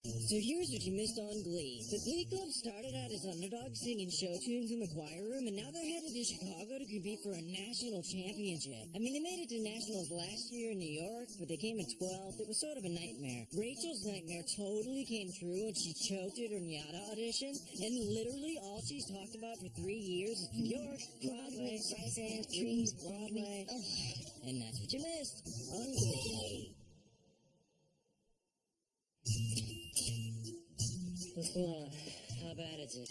So here's what you missed on Glee. The Glee Club started out as underdogs singing show tunes in the choir room, and now they're headed to Chicago to compete for a national championship. I mean, they made it to nationals last year in New York, but they came in 12th. It was sort of a nightmare. Rachel's nightmare totally came true when she choked at her Nyada audition, and literally all she's talked about for 3 years is New York, Broadway, Streisand, trees, Broadway. Oh, and that's what you missed on Glee. What's going on? How bad is it?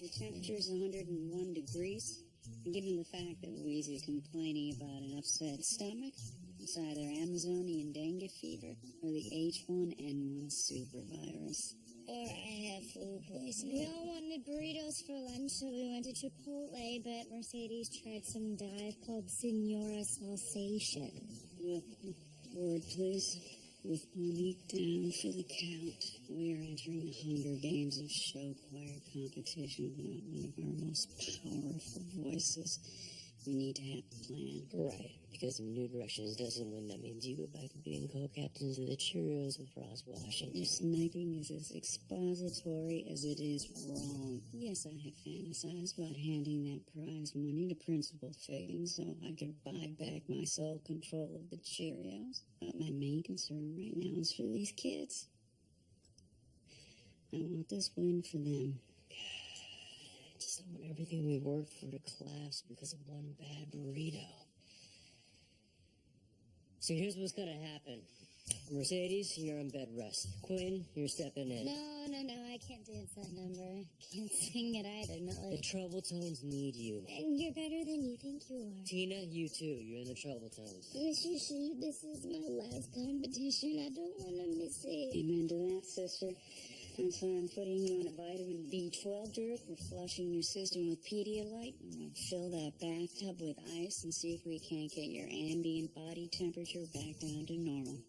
The temperature's 101 degrees. And given the fact that Louise is complaining about an upset stomach, it's either Amazonian dengue fever or the H1N1 supervirus. Or I have food poisoning. We all wanted burritos for lunch, so we went to Chipotle, but Mercedes tried some dive called Senora Salsation. Well, word, please. With Monique down for the count, we are entering the Hunger Games of show choir competition without one of our most powerful voices. We need to have a plan. Right, because if New Directions doesn't win, that means you go back to being co-captains of the Cheerios with Ross Washington. Your sniping is as expository as it is wrong. Yes, I have fantasized about handing that prize money to Principal Fagan so I could buy back my sole control of the Cheerios. But my main concern right now is for these kids. I want this win for them. I just don't want everything we worked for to collapse because of one bad burrito. So here's what's gonna happen. Mercedes, you're on bed rest. Quinn, you're stepping in. No, I can't dance that number. Can't sing it either, not The like... Trouble Tones need you. And you're better than you think you are. Tina, you too. You're in the Trouble Tones. This is my last competition. I don't want to miss it. Amen to that, sister. That's why I'm putting you on a vitamin B12 drip. We're flushing your system with Pedialyte. I'm going to fill that bathtub with ice and see if we can't get your ambient body temperature back down to normal.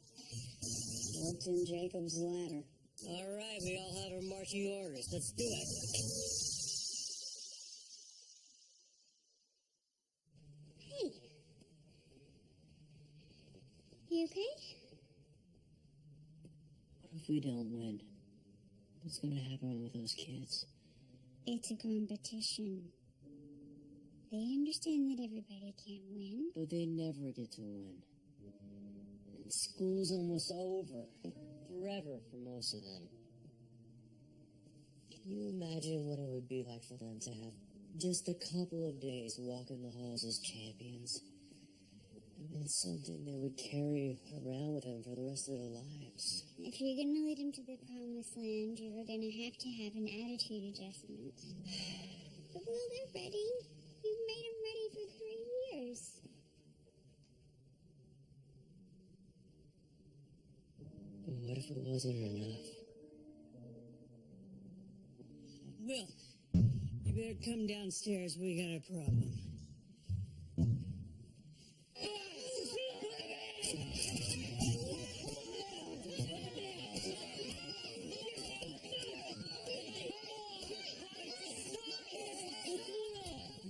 What's in Jacob's ladder? All right, we all have our marching orders. Let's do it. Hey. You okay? What if we don't win? What's going to happen with those kids? It's a competition. They understand that everybody can't win. But they never get to win. And school's almost over. Forever for most of them. Can you imagine what it would be like for them to have just a couple of days walking the halls as champions? It means something they would carry around with them for the rest of their lives. If you're gonna lead them to the promised land, you're gonna have to have an attitude adjustment. But well, they're ready. You've made them ready for 3 years. But what if it wasn't enough? Will, you better come downstairs. We got a problem.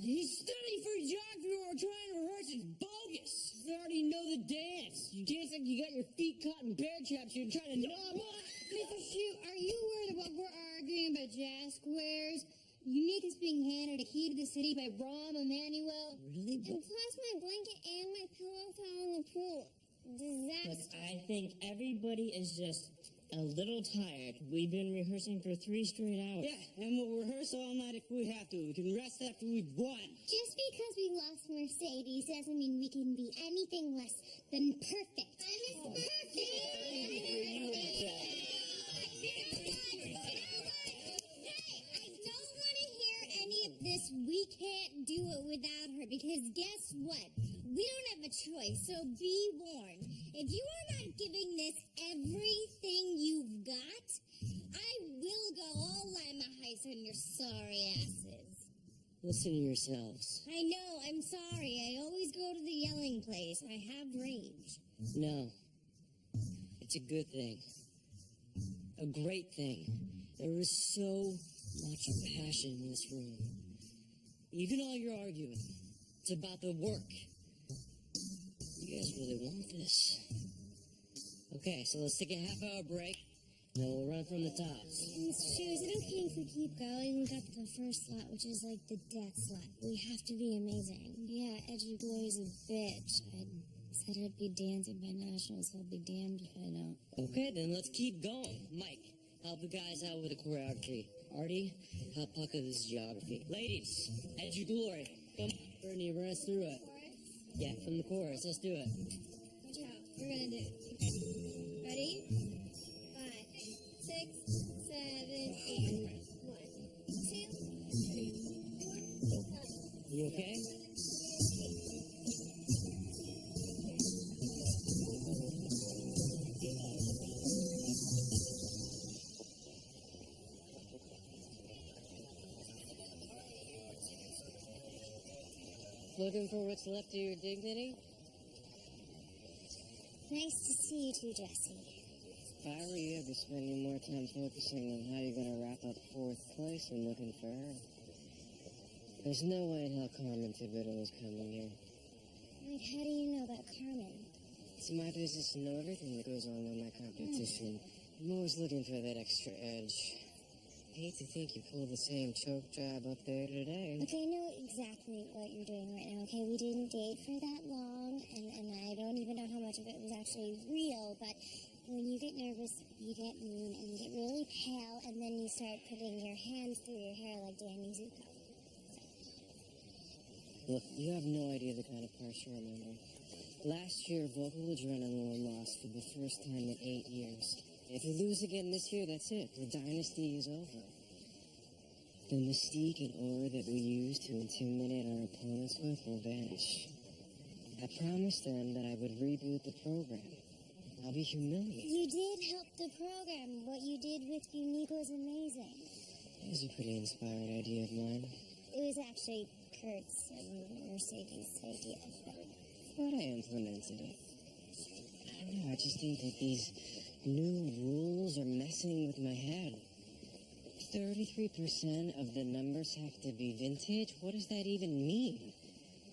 He's studying for a job you are trying to rehearse. It's bogus. You already know the dance. You dance like you got your feet caught in bear traps. You're trying to know. Mr. Shute, are you worried about we're arguing about jazz squares? Unique is being handed a key to the city by Rahm Emanuel. Really? And plus my blanket and my pillow fell in the pool. Disaster. Look, I think everybody is just a little tired. We've been rehearsing for 3 straight hours. Yeah, and we'll rehearse all night if we have to. We can rest after we've won. Just because we lost Mercedes doesn't mean we can be anything less than perfect. I'm perfect! This, we can't do it without her, because guess what? We don't have a choice, so be warned. If you are not giving this everything you've got, I will go all Lima Heights on your sorry asses. Listen to yourselves. I know, I'm sorry. I always go to the yelling place. I have rage. No. It's a good thing. A great thing. There is so much passion in this room. Even all your arguing, it's about the work. You guys really want this. Okay, so let's take a half-hour break. No, we'll run from the tops. Mr. Shoe, is it okay if we keep going? We got the first slot, which is like the death slot. We have to be amazing. Yeah, Edgy Glory's a bitch. I said I'd be dancing by nationals, so I'll be damned if I don't. Okay, then let's keep going. Mike, help the guys out with the choreography. Artie, help Pucka this geography. Ladies, Edgy Glory. Come on, Bernie, run us through it. Yeah, from the chorus. Let's do it. Watch out. We're gonna do it. Ready? 5, 6, 7, 8. 1, 2, 3, 4, 5. You okay? Looking for what's left of your dignity? Nice to see you too, Jesse. If I were you, I'd be spending more time focusing on how you're going to wrap up 4th place and looking for her. There's no way in hell Carmen Thibodeau is coming here. Wait, how do you know about Carmen? It's my business to know everything that goes on in my competition. I'm always looking for that extra edge. I hate to think you pulled the same choke job up there today. Okay, I know exactly what you're doing right now, okay? We didn't date for that long, and I don't even know how much of it was actually real, but when you get nervous, you get mean, and you get really pale, and then you start putting your hands through your hair like Danny Zuko. Look, you have no idea the kind of pressure I'm under. Last year, vocal adrenaline lost for the first time in 8 years. If we lose again this year, that's it. The dynasty is over. The mystique and aura that we use to intimidate our opponents with will vanish. I promised them that I would reboot the program. I'll be humiliated. You did help the program. What you did with Unique was amazing. It was a pretty inspired idea of mine. It was actually Kurt's and Mercedes' idea, But I implemented it. I don't know, I just think that these new rules are messing with my head. 33% of the numbers have to be vintage? What does that even mean?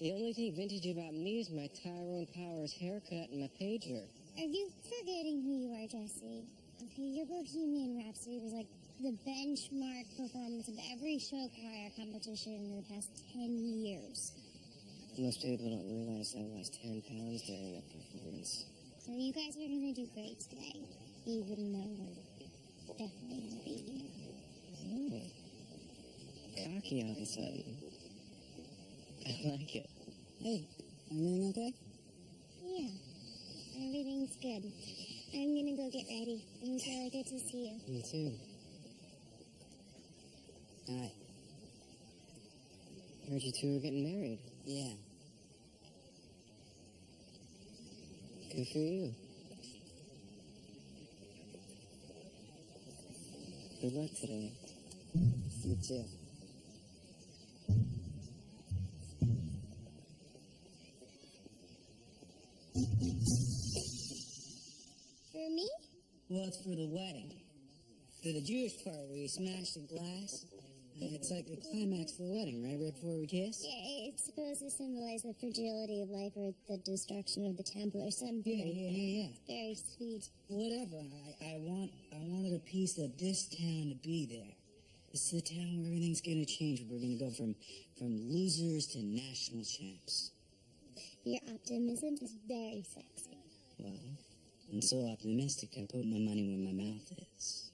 The only thing vintage about me is my Tyrone Powers haircut and my pager. Are you forgetting who you are, Jesse? Okay, your Bohemian Rhapsody was like the benchmark performance of every show choir competition in the past 10 years. Most people don't realize I lost 10 pounds during that performance. So you guys are going to do great today, even though we're definitely going to beat you. Oh. Cocky all of a sudden. I like it. Hey, everything okay? Yeah, everything's good. I'm going to go get ready. It was really good to see you. Me too. Hi. Heard you two are getting married. Yeah. Good for you. Good luck today. You too. For me? Well, it's for the wedding. For the Jewish part where you smash the glass. It's like the climax of the wedding, right? Right before we kiss? Yeah, it's supposed to symbolize the fragility of life or the destruction of the temple or something. Yeah. It's very sweet. Whatever. I wanted a piece of this town to be there. It's the town where everything's gonna change. We're gonna go from losers to national champs. Your optimism is very sexy. Well, I'm so optimistic I put my money where my mouth is.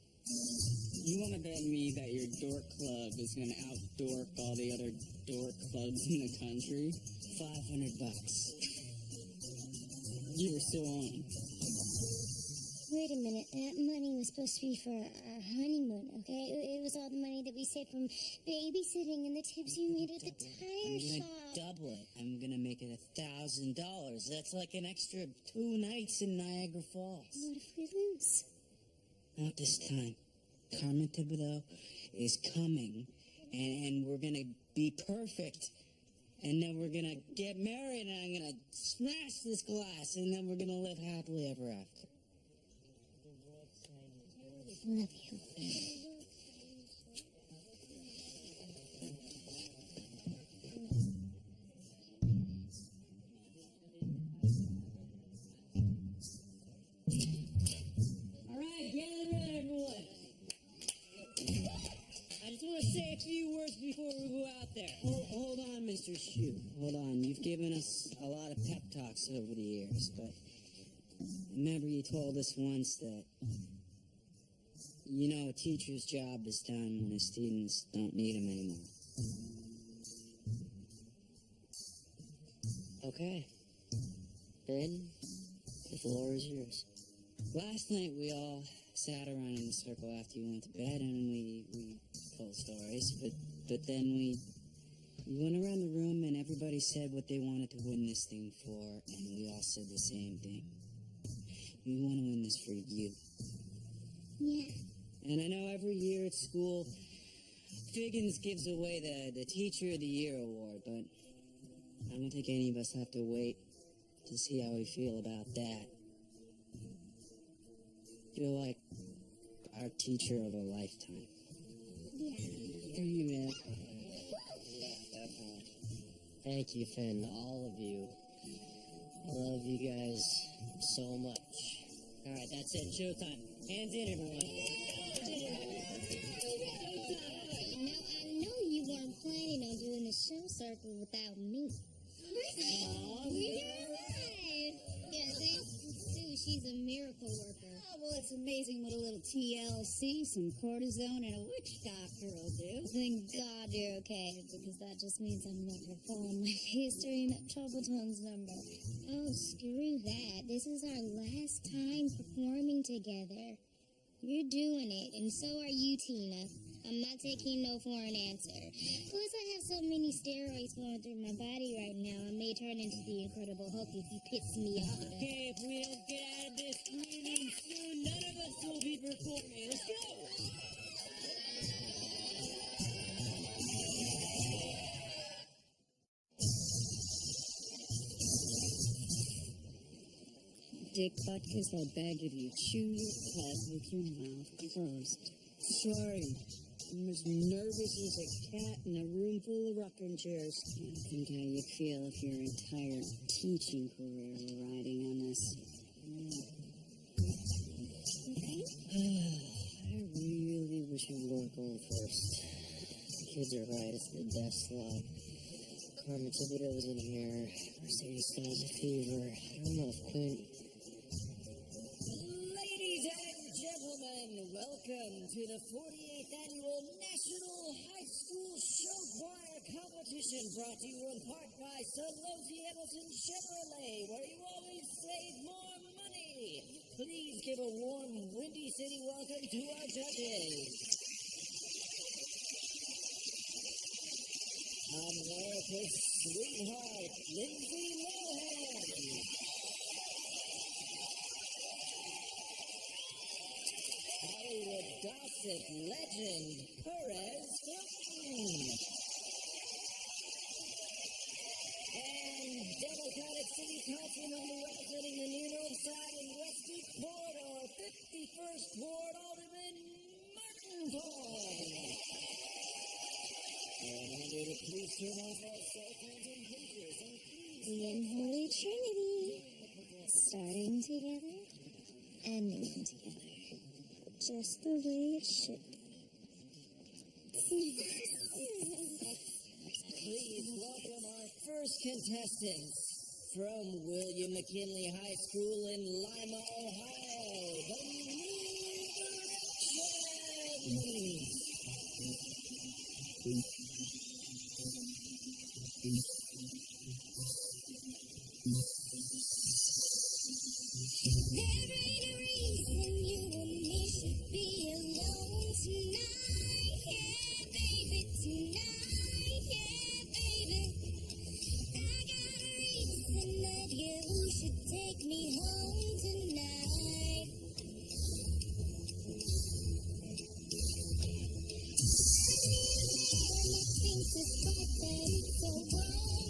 You want to bet me that your dork club is going to outdork all the other dork clubs in the country? $500. You were still on. Wait a minute, that money was supposed to be for our honeymoon, okay? It was all the money that we saved from babysitting and the tips you made at the tire I'm gonna shop. double it. I'm gonna make it $1,000. That's like an extra 2 nights in Niagara Falls. What if we lose? Not this time. Carmen Thibodeau is coming, and we're gonna be perfect. And then we're gonna get married, and I'm gonna smash this glass, and then we're gonna live happily ever after. Love you. All right, gather in, everyone. say a few words before we go out there. Hold on, Mr. Shue. Hold on. You've given us a lot of pep talks over the years, but remember you told us once that, you know, a teacher's job is done when his students don't need him anymore. Okay. Ben, the floor is yours. Last night we all sat around in a circle after you went to bed and we told stories, but then we went around the room and everybody said what they wanted to win this thing for, and we all said the same thing. We want to win this for you. Yeah. And I know every year at school, Figgins gives away the Teacher of the Year award, but I don't think any of us have to wait to see how we feel about that. Feel like our teacher of a lifetime. Thank you, man. Definitely. Thank you, Finn, all of you. I love you guys so much. All right, that's it. Showtime. Hands in, everyone. Now, I know you weren't planning on doing the show circle without me. Aw, You're right. Yeah, thanks to Sue. She's a miracle worker. Oh, well, it's amazing what a little TLC, some cortisone, and a witch doctor will do. Thank God you're okay, because that just means I'm not going to fall on my face during that Troubletones number. Oh, screw that. This is our last time performing together. You're doing it, and so are you, Tina. I'm not taking no for an answer. Plus, I have so many steroids going through my body right now, I may turn into the Incredible Hulk if you piss me off. Okay, if we don't get out of this room soon, none of us will be performing. Let's go! Dick Butkus, I beg of you, chew your cud with your mouth closed. Sorry. I'm as nervous as a cat in a room full of rocking chairs. Can't think how you'd feel if your entire teaching career were riding on this. I really wish you weren't going first. The kids are right, it's the death slot. Carmen Thibodeau was in here. Mercedes still has a fever. I don't know if Quinn... Ladies and gentlemen, welcome to the 48th Annual National High School Show Choir Competition, brought to you in part by Soloti Hamilton Chevrolet, where you always save more money. Please give a warm Windy City welcome to our judges. America's sweetheart, Lindsay Lohan. Hollywood gossip legend, Perez Hilton. And Democratic City Councilmember representing the New North Side and West Deep Corridor, 51st Ward Alderman Martin Toy. And I need to please turn off our cell phones and pagers, and please... The Unholy Trinity. Starting together, ending together. Just the way it should be. Please welcome our first contestants from William McKinley High School in Lima, Ohio, the New Directions. There ain't a reason you and me should be alone tonight. Yeah, baby, tonight. Yeah, baby. I got a reason that you should take me home tonight. I think this thought that it's so wrong.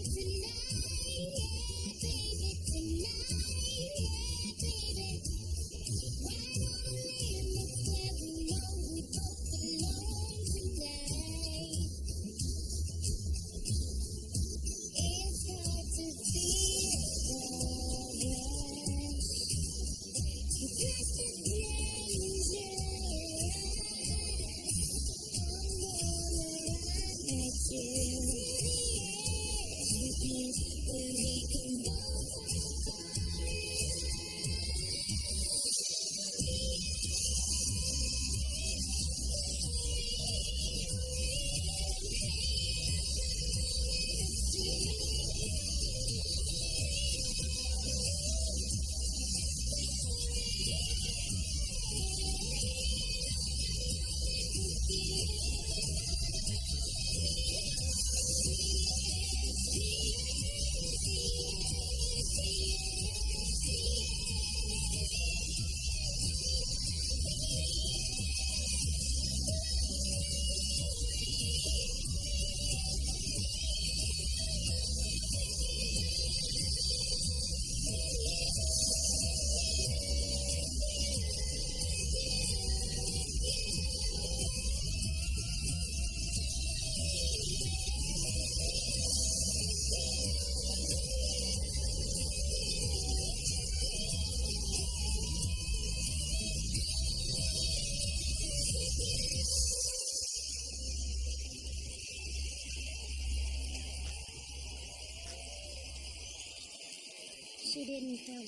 He didn't come.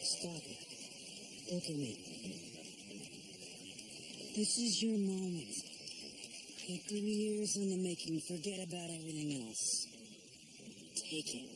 Stop it. Look at me. This is your moment. Get 3 years in the making. Forget about everything else. Take it.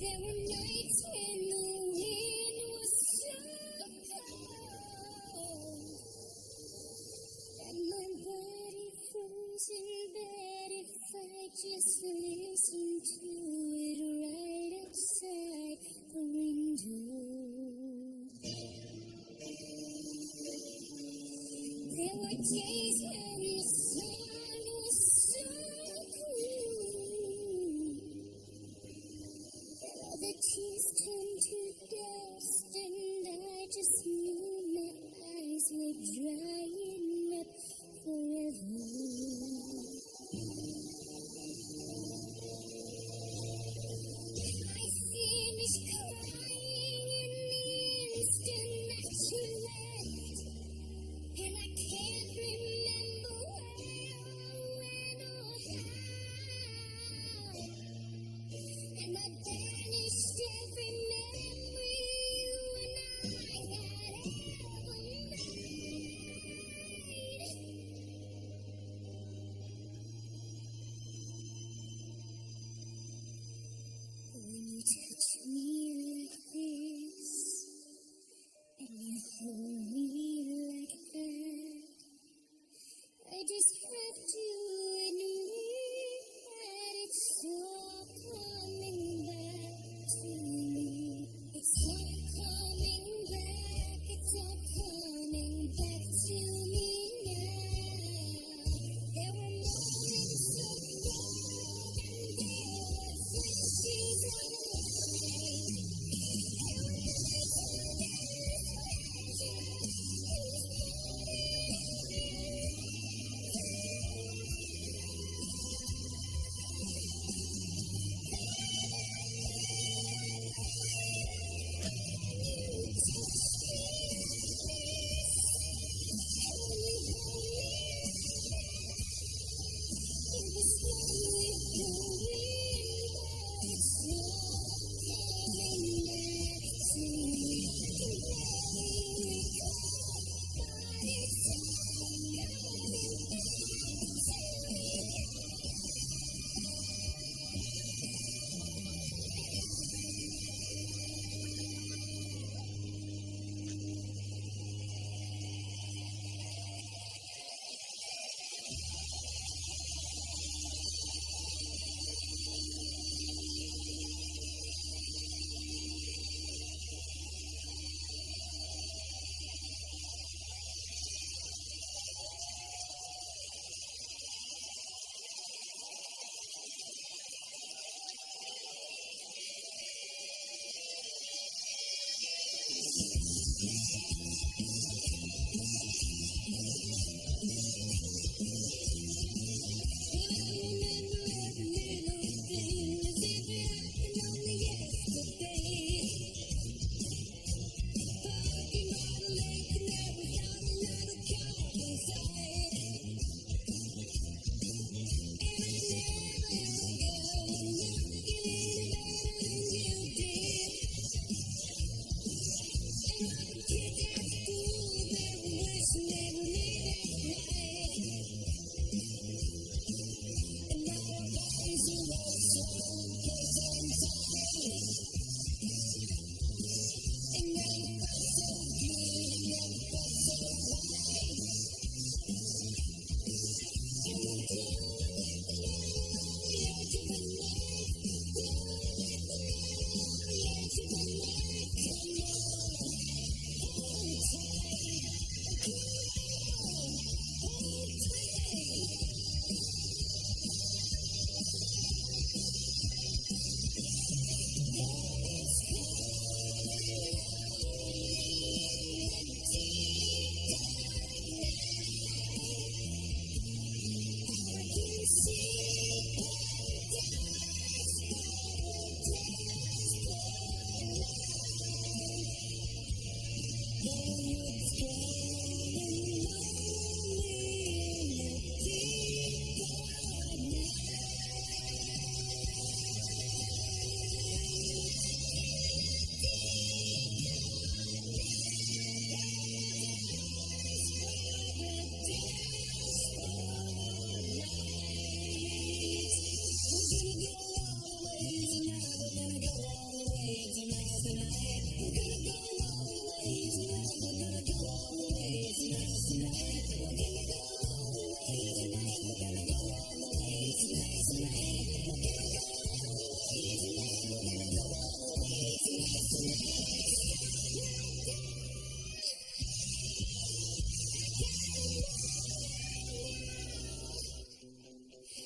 There were nights when the wind was so cold, and my body froze in bed if I just listened to it right outside the window. There were days when the sun was so cool, all the tears turned to dust, and I just knew my eyes were drying up forever. I finished crying in the instant that you left, and I can't remember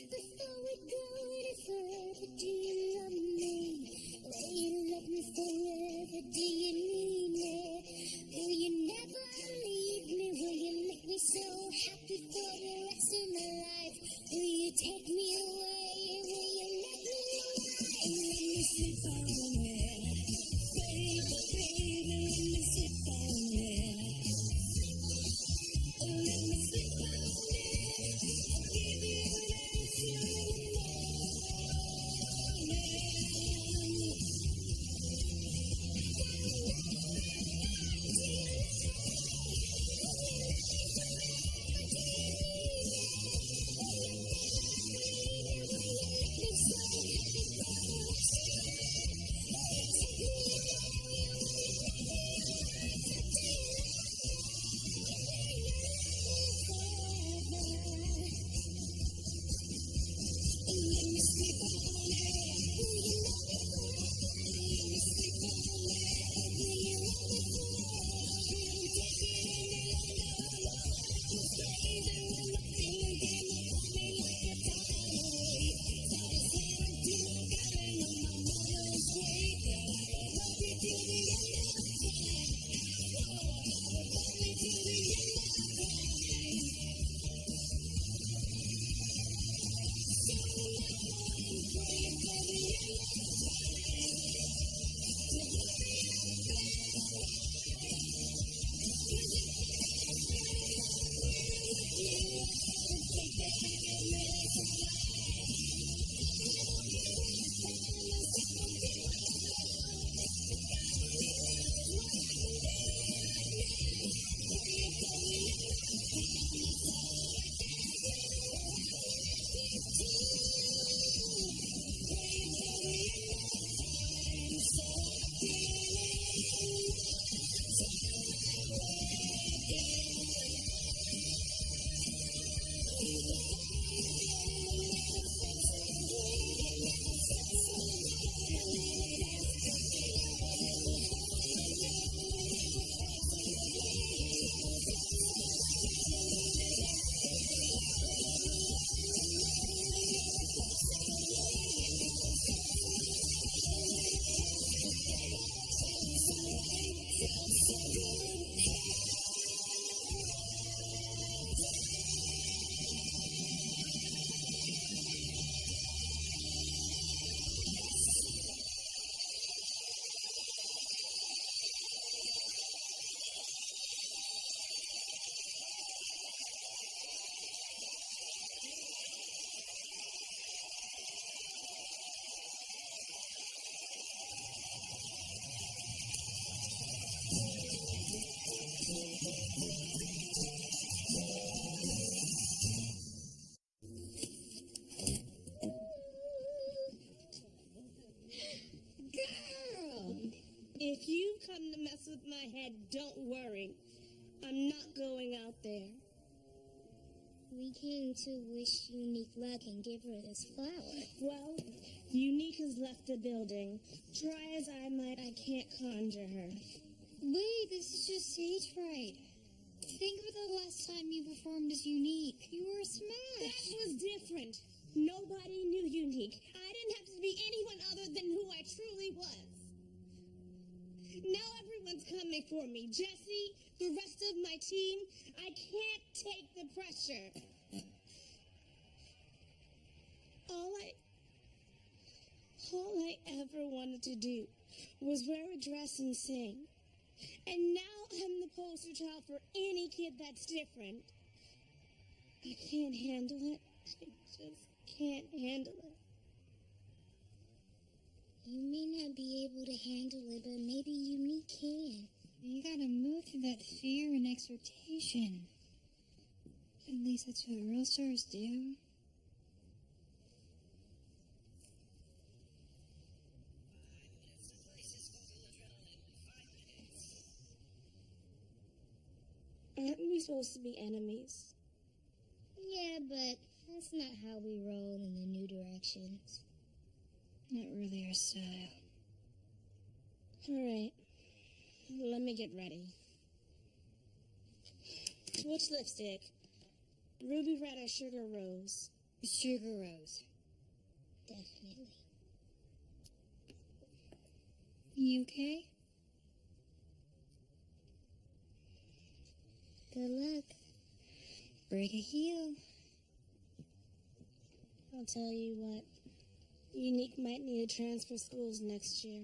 Before we go any further, do you love me? Will you love me forever? Do you need me? Will you never leave me? Will you make me so happy for the rest of my life? Will you take me away? Will you let me lie? Let me sleep on me, baby, baby, let me sleep on me. Oh, let me sleep on me. I'll give you everything you If you come to mess with my head, don't worry. I'm not going out there. We came to wish Unique luck and give her this flower. Well, Unique has left the building. Try as I might, I can't conjure her. Wait, this is just stage fright. Think of the last time you performed as Unique. You were smashed. That was different. Nobody knew Unique. I didn't have to be anyone other than who I truly was. Now everyone's coming for me. Jesse, the rest of my team, I can't take the pressure. All I ever wanted to do was wear a dress and sing. And now I'm the poster child for any kid that's different. I can't handle it. I just can't handle it. You may not be able to handle it, but maybe Unique can. You gotta move through that fear and exhortation. At least that's what real stars do. Aren't we supposed to be enemies? Yeah, but that's not how we roll in the New Directions. Not really our style. Alright. Let me get ready. Which lipstick? Ruby red or sugar rose? Sugar Rose. Definitely. You okay? Good luck. Break a heel. I'll tell you what. Unique might need to transfer schools next year.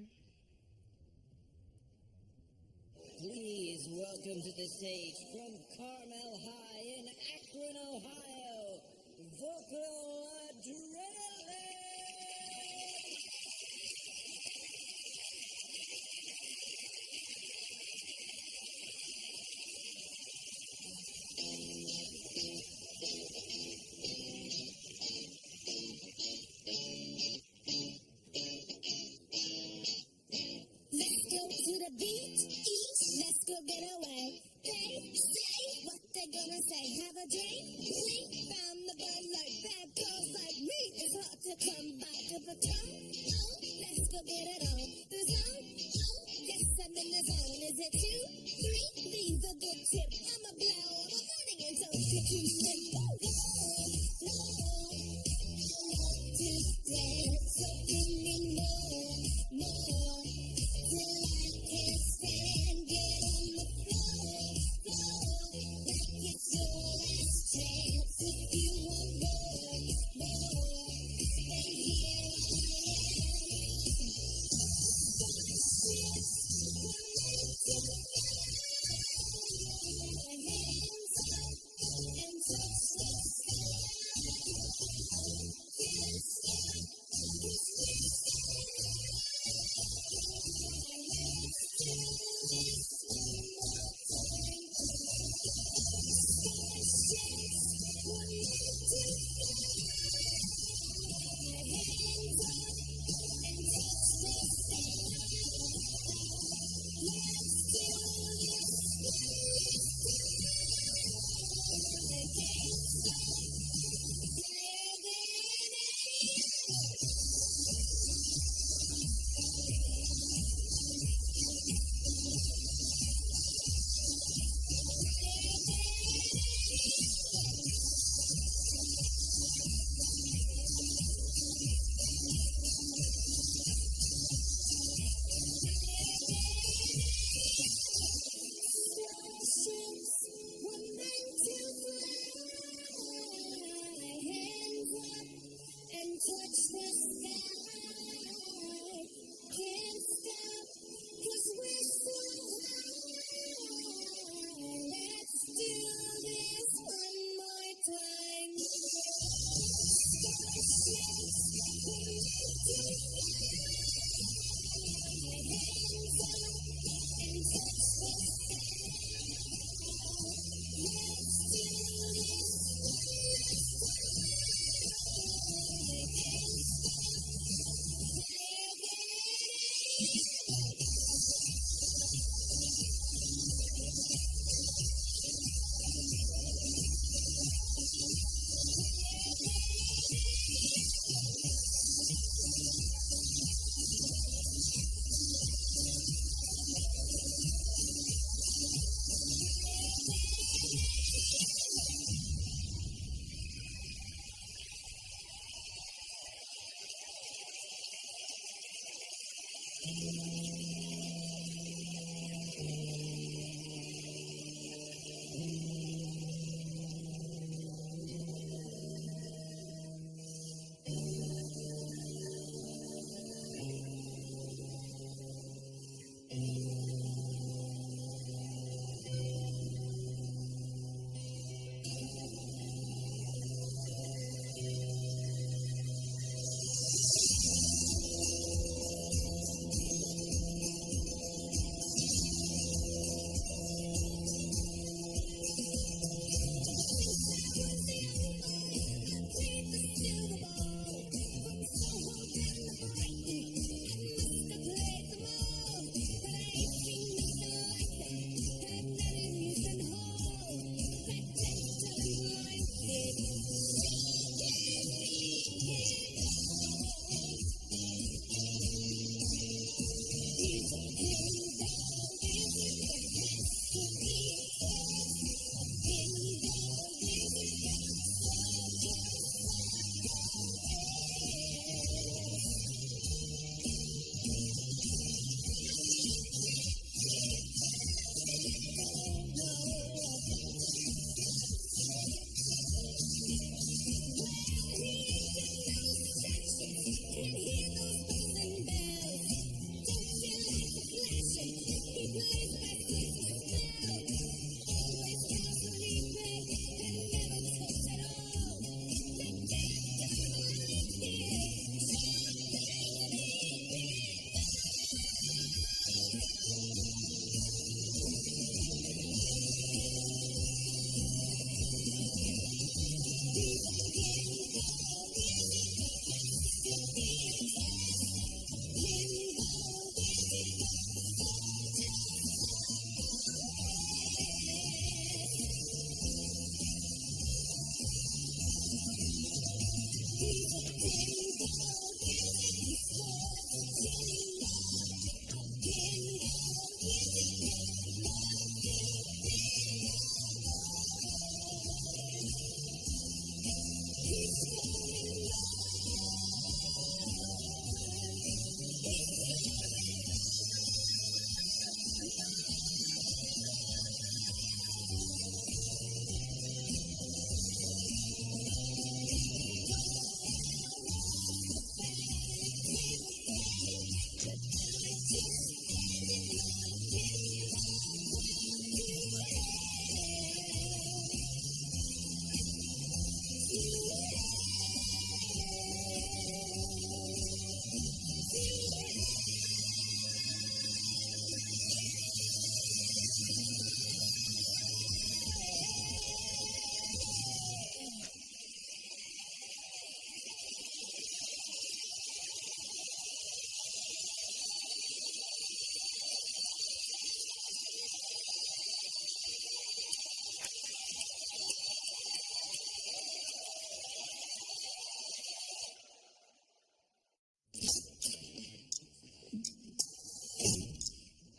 Please welcome to the stage from Carmel High in Akron, Ohio, vocal adrenaline! Let's go to the beach, eat, let's go get away. They say what they gonna say. Have a drink, we found the Bud Light. Bad girls like me, it's hard to come by to the top. Oh, let's go get it on. The zone, oh, yes, I'm in the zone. Is it 2, 3? Leave a good tip. I'm a blow, I'm a running and don't get too sick. Today, so give me more. Till I can't stand, get on the floor. Like it's your last chance. If you want more, then here I am.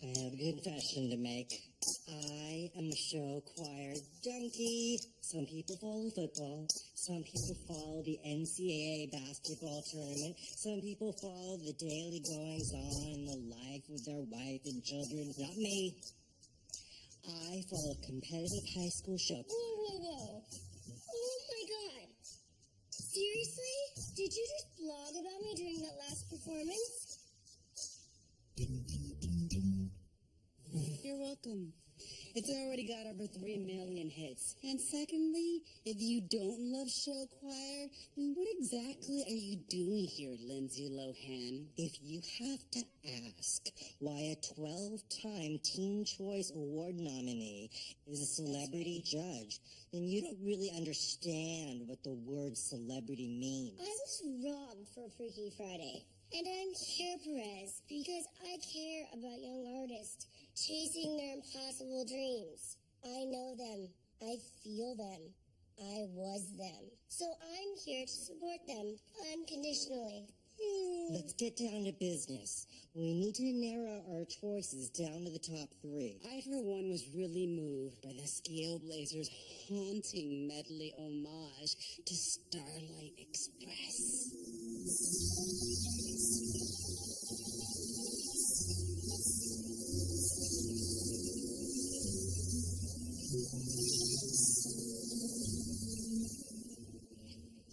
I have a confession to make. I am a show choir junkie. Some people follow football. Some people follow the NCAA basketball tournament. Some people follow the daily goings-on in the life of their wife and children. Not me. I follow a competitive high school show. Whoa. Oh my god. Seriously? Did you just blog about me during that last performance? You're welcome. It's already got over 3 million hits. And secondly, if you don't love show choir, then what exactly are you doing here, Lindsay Lohan? If you have to ask why a 12-time Teen Choice Award nominee is a celebrity judge, then you don't really understand what the word celebrity means. I was robbed for Freaky Friday. And I'm here, Perez, because I care about young artists chasing their impossible dreams. I know them. I feel them. I was them. So I'm here to support them unconditionally. Let's get down to business. We need to narrow our choices down to the top 3. I, for one, was really moved by the Scale Blazers' haunting medley homage to Starlight Express.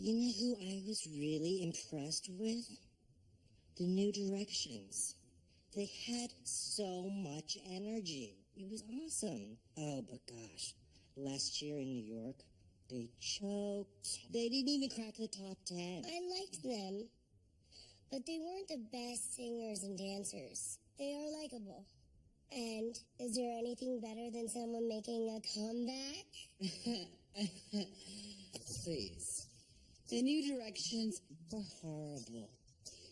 You know who I was really impressed with? The New Directions. They had so much energy. It was awesome. Oh, but gosh, last year in New York, they choked. They didn't even crack the top 10. I liked them, but they weren't the best singers and dancers. They are likable. And is there anything better than someone making a comeback? Please. The New Directions were horrible.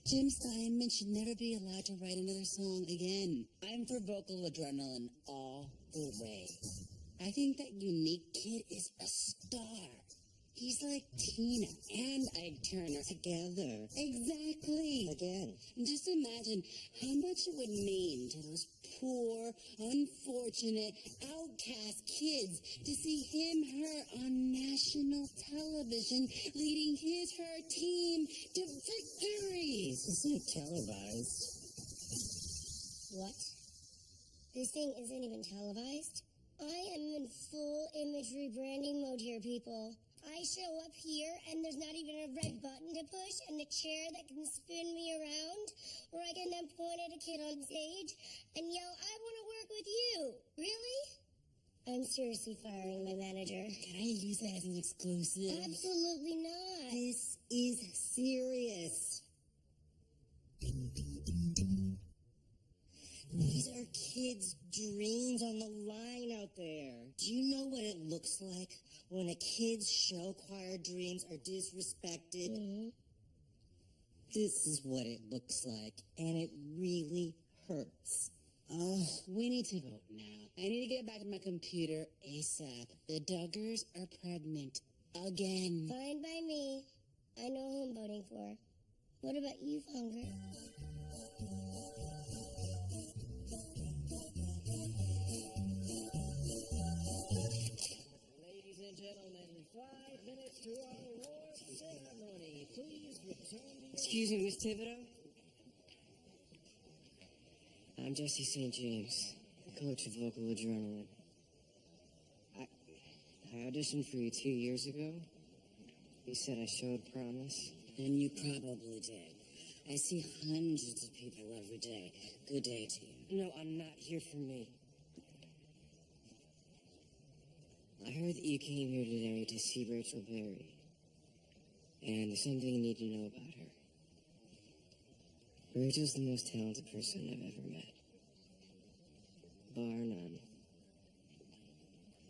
Jim Steinman should never be allowed to write another song again. I'm for vocal adrenaline all the way. I think that unique kid is a star. He's like Tina and Ike Turner together. Exactly. Again. And just imagine how much it would mean to those poor, unfortunate, outcast kids to see her on national television leading her team to victory. This isn't televised. What? This thing isn't even televised? I am in full imagery branding mode here, people. I show up here and there's not even a red button to push and a chair that can spin me around, or I can then point at a kid on stage and yell, I want to work with you. Really? I'm seriously firing my manager. Can I use that as an exclusive? Absolutely not. This is serious. These are kids' dreams on the line out there. Do you know what it looks like when a kid's show choir dreams are disrespected? Mm-hmm. This is what it looks like, and it really hurts. Oh, we need to vote now. I need to get back to my computer ASAP. The Duggars are pregnant again. Fine by me. I know who I'm voting for. What about you, Hunger? Ladies and gentlemen, 5 minutes to our award ceremony. Please return to your... Excuse me, Miss Thibodeau? I'm Jesse St. James, coach of Vocal Adrenaline. I auditioned for you 2 years ago. You said I showed promise. And you probably did. I see hundreds of people every day. Good day to you. No, I'm not here for me. I heard that you came here today to see Rachel Berry. And there's something you need to know about her. Rachel's the most talented person I've ever met. Bar none.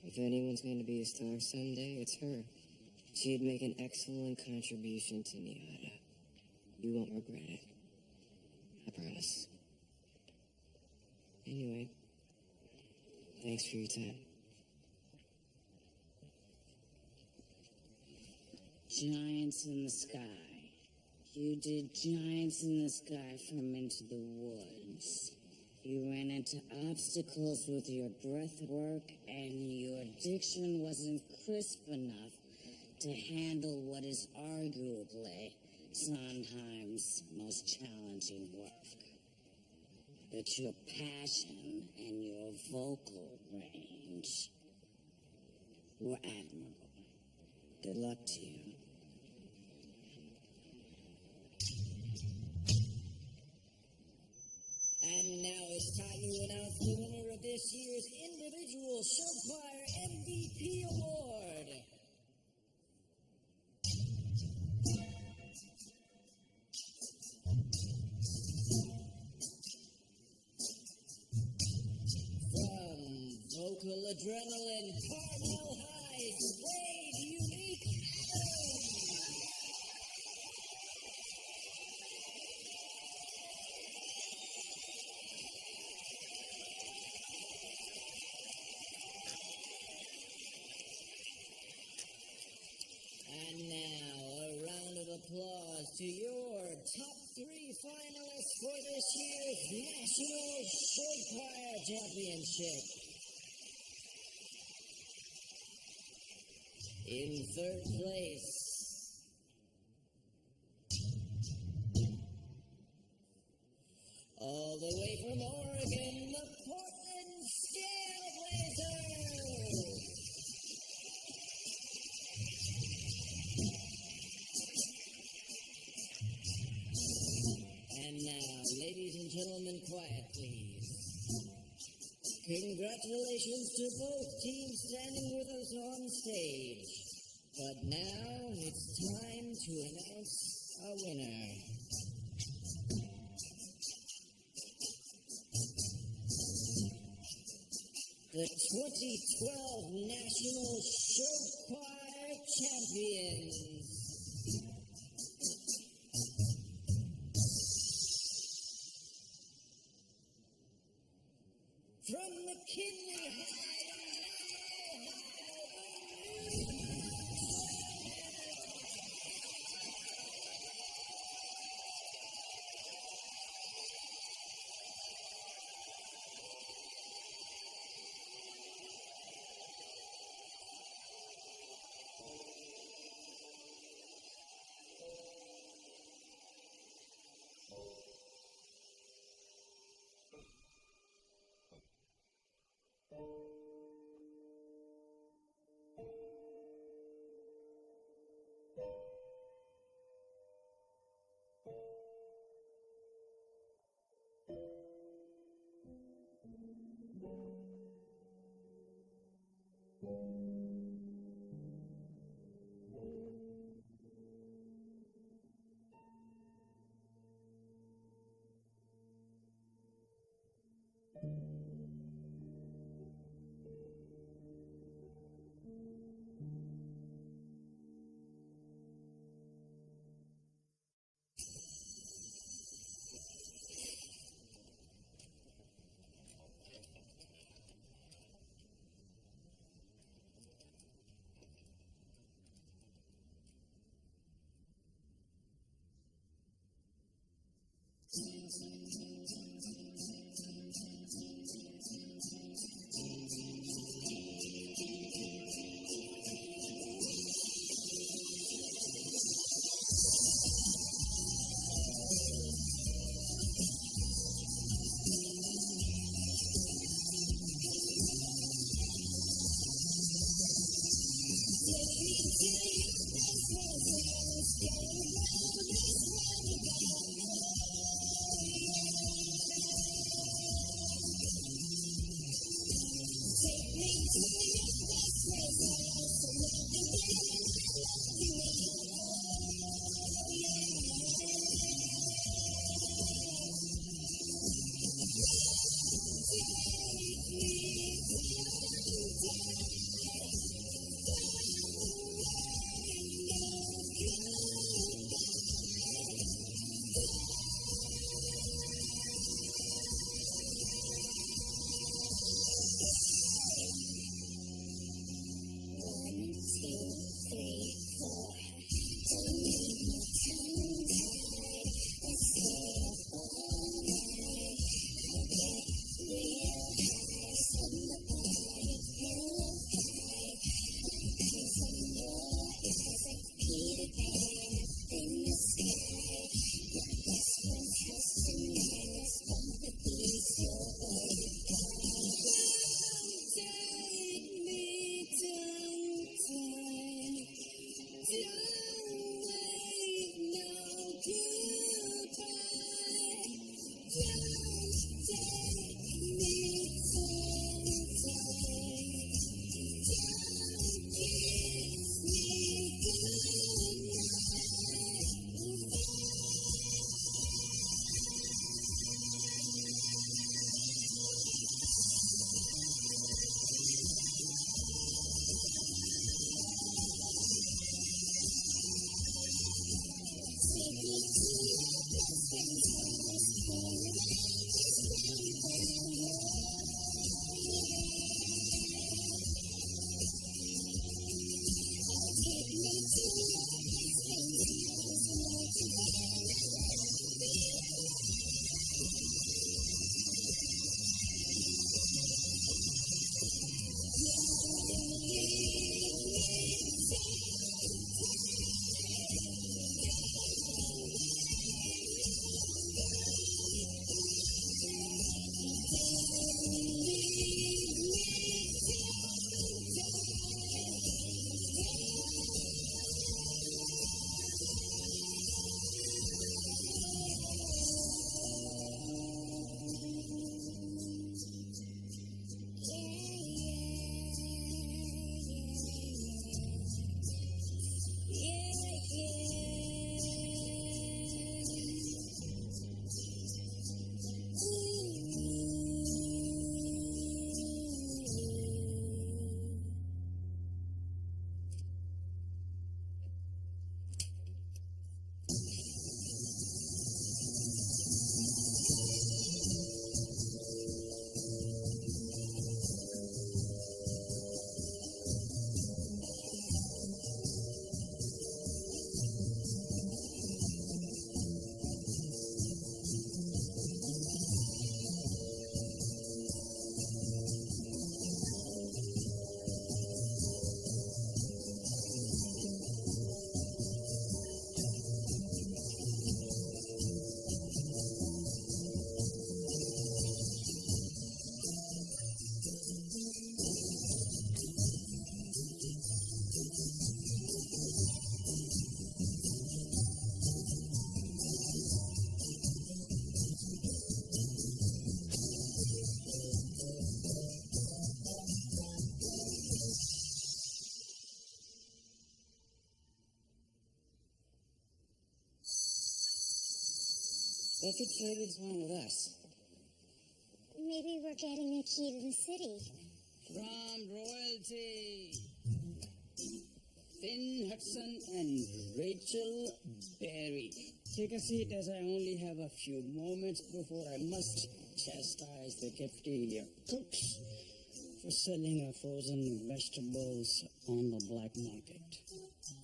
If anyone's going to be a star someday, it's her. She'd make an excellent contribution to Nevada. You won't regret it. I promise. Anyway, thanks for your time. Giants in the sky. You did giants in the sky from Into the Woods. You ran into obstacles with your breath work, and your diction wasn't crisp enough to handle what is arguably sometimes most challenging work. But your passion and your vocal range were admirable. Good luck to you. And now it's time to announce the winner of this year's Individual Show Choir MVP Award. From Vocal Adrenaline, Carmel High's Wade Unique Adams. And now, a round of applause to your top 3 finalists for this year's National Show Choir Championship. In 3rd place, all the way from Oregon, the Portland Scale Blazers. And now, ladies and gentlemen, quiet please. Congratulations to both teams standing with us on stage. But now it's time to announce a winner. The 2012 National Show Choir Champions. From McKinley High. 1, 2, 3, 4. What could say what's wrong with us? Maybe we're getting a key to the city. From royalty, Finn Hudson and Rachel Berry. Take a seat as I only have a few moments before I must chastise the cafeteria cooks for selling our frozen vegetables on the black market.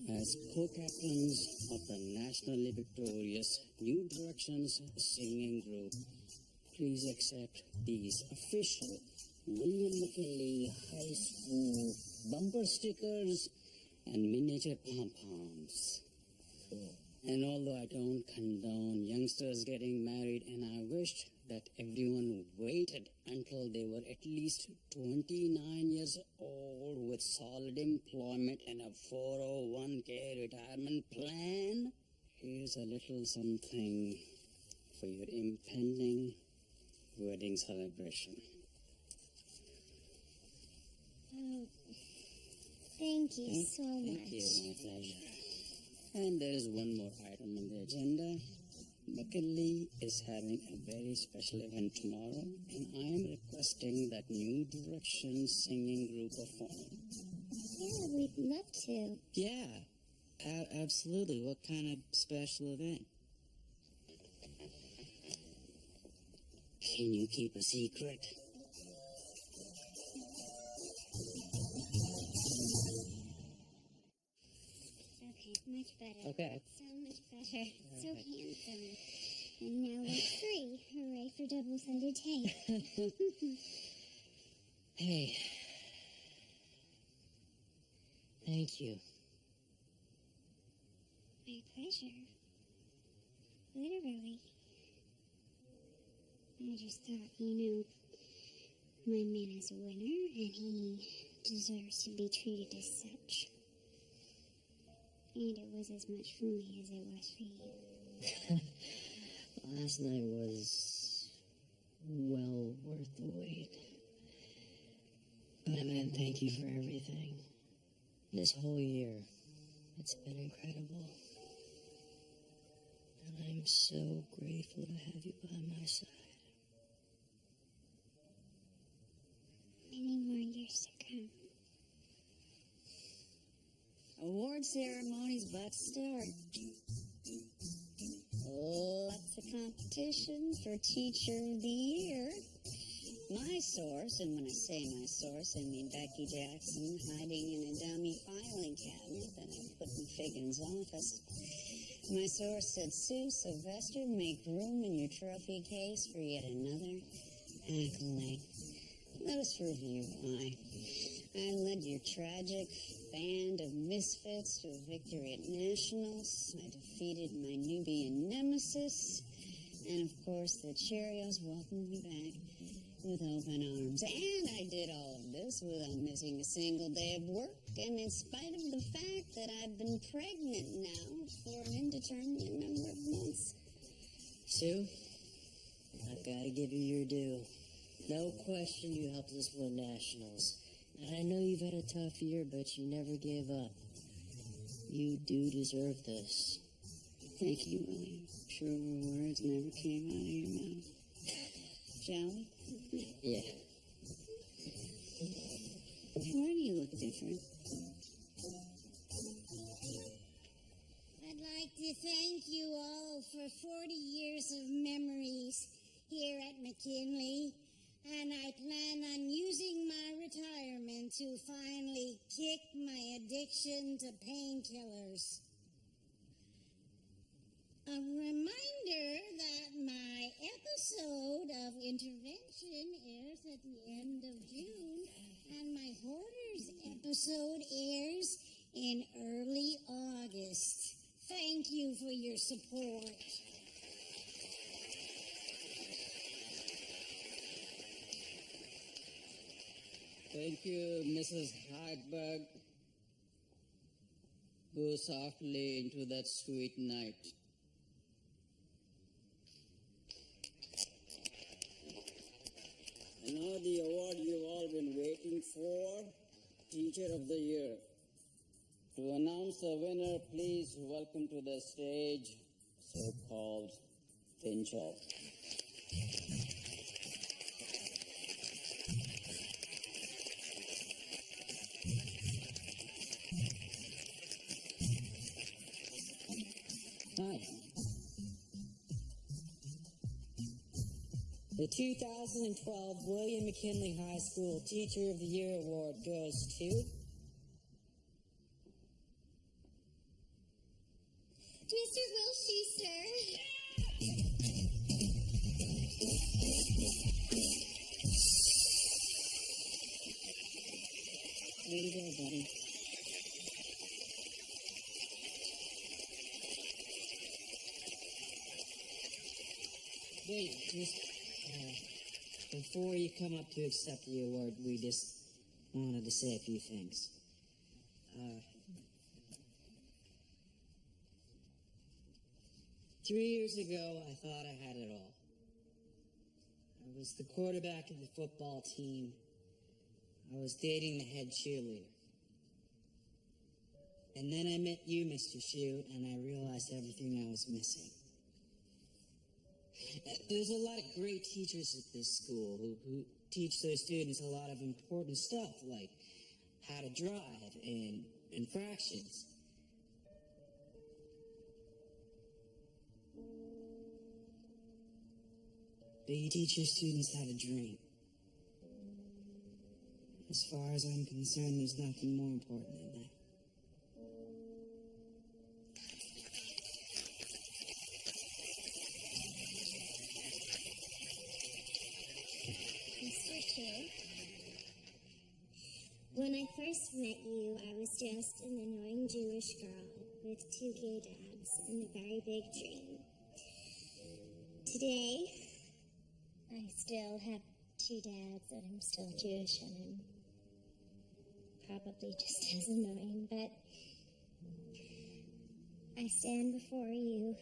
As co-captains of the nationally victorious New Directions singing group, please accept these official William McKinley High School bumper stickers and miniature pom-poms. And although I don't condone youngsters getting married, and I wished that everyone waited until they were at least 29 years old with solid employment and a 401k retirement plan, here's a little something for your impending wedding celebration. Oh, thank you so much. Thank you, my pleasure. And there is one more item on the agenda. McKinley is having a very special event tomorrow, and I am requesting that New Direction singing group perform. Yeah, we'd love to. Yeah, absolutely. What kind of special event? Can you keep a secret? Okay, much better. Okay. So much better. So handsome. And now we're free. Hooray for double-sided tape. Hey. Thank you. My pleasure. Literally. I just thought, my man is a winner, and he deserves to be treated as such. And it was as much for me as it was for you. Last night was well worth the wait. But man, thank you for everything. This whole year, it's been incredible. And I'm so grateful to have you by my side. Many more years to come. Award ceremony's about to start. Lots of competition for Teacher of the Year. My source, and when I say my source, I mean Becky Jackson hiding in a dummy filing cabinet that I put in Figgins' office. My source said, Sue Sylvester, make room in your trophy case for yet another accolade. Let us review why. I led your tragic band of misfits to a victory at Nationals. I defeated my Nubian nemesis. And, of course, the Cheerios welcomed me back with open arms. And I did all of this without missing a single day of work, and in spite of the fact that I've been pregnant now for an indeterminate number of months. Sue, I've got to give you your due. No question you helped us win Nationals. And I know you've had a tough year, but you never gave up. You do deserve this. Thank you, William. Truer words never came out of your mouth. Shall we? Yeah. Why do you look different? I'd like to thank you all for 40 years of memories here at McKinley, and I plan on using my retirement to finally kick my addiction to painkillers. A reminder that my episode of Intervention airs at the end of June, and my Hoarders episode airs in early August. Thank you for your support. Thank you, Mrs. Hagberg. Go softly into that sweet night. And now the award you've all been waiting for, Teacher of the Year. To announce the winner, please welcome to the stage so-called pinch off. Hi. The 2012 William McKinley High School Teacher of the Year Award goes to Mr. Will Schuster. Way to go, buddy. Wait, just before you come up to accept the award, we just wanted to say a few things. 3 years ago, I thought I had it all. I was the quarterback of the football team. I was dating the head cheerleader. And then I met you, Mr. Shu, and I realized everything I was missing. There's a lot of great teachers at this school who teach their students a lot of important stuff, like how to drive and fractions. But you teach your students how to dream. As far as I'm concerned, there's nothing more important than that. Mr. Shu, when I first met you, I was just an annoying Jewish girl with 2 gay dads and a very big dream. Today, I still have 2 dads and I'm still Jewish and I'm probably just as annoying, but I stand before you,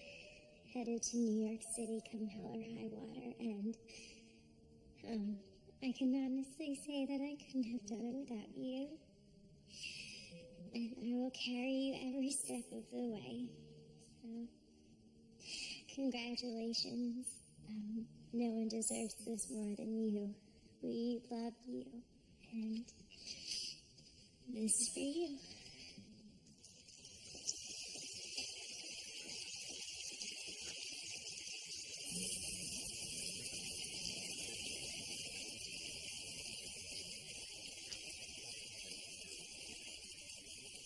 headed to New York City come hell or high water, and I can honestly say that I couldn't have done it without you. And I will carry you every step of the way. So, congratulations. No one deserves this more than you. We love you. And this is for you.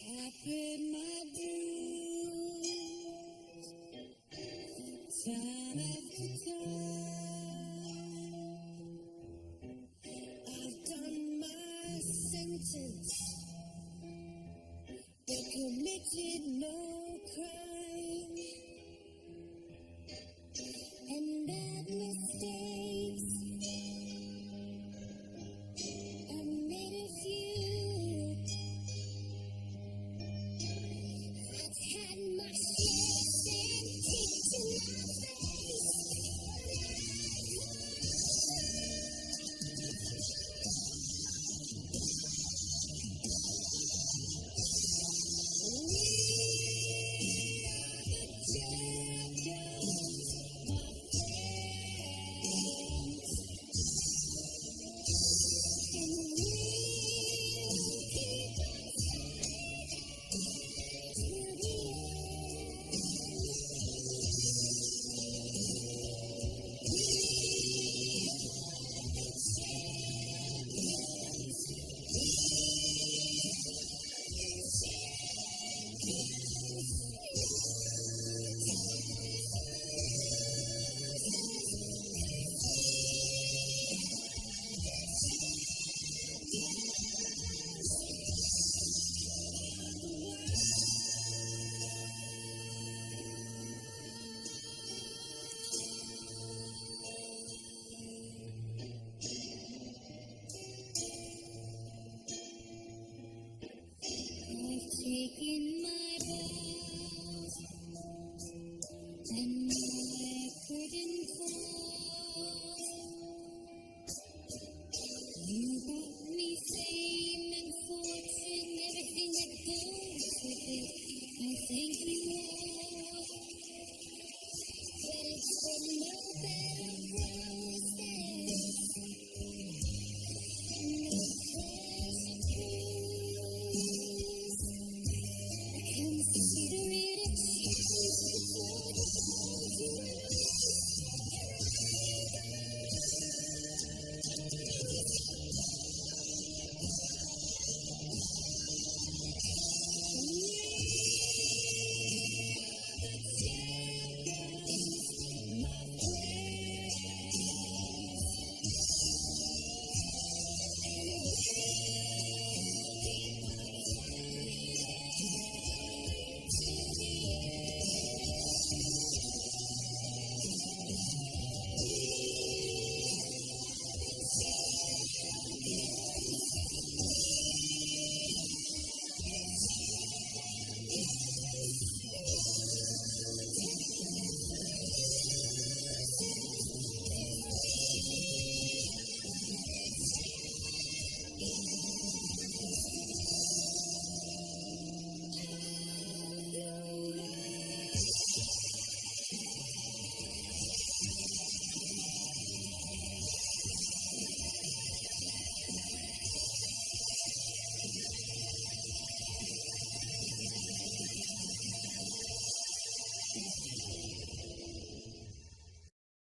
I paid my dues time after time. I've done my sentence, but committed no crime.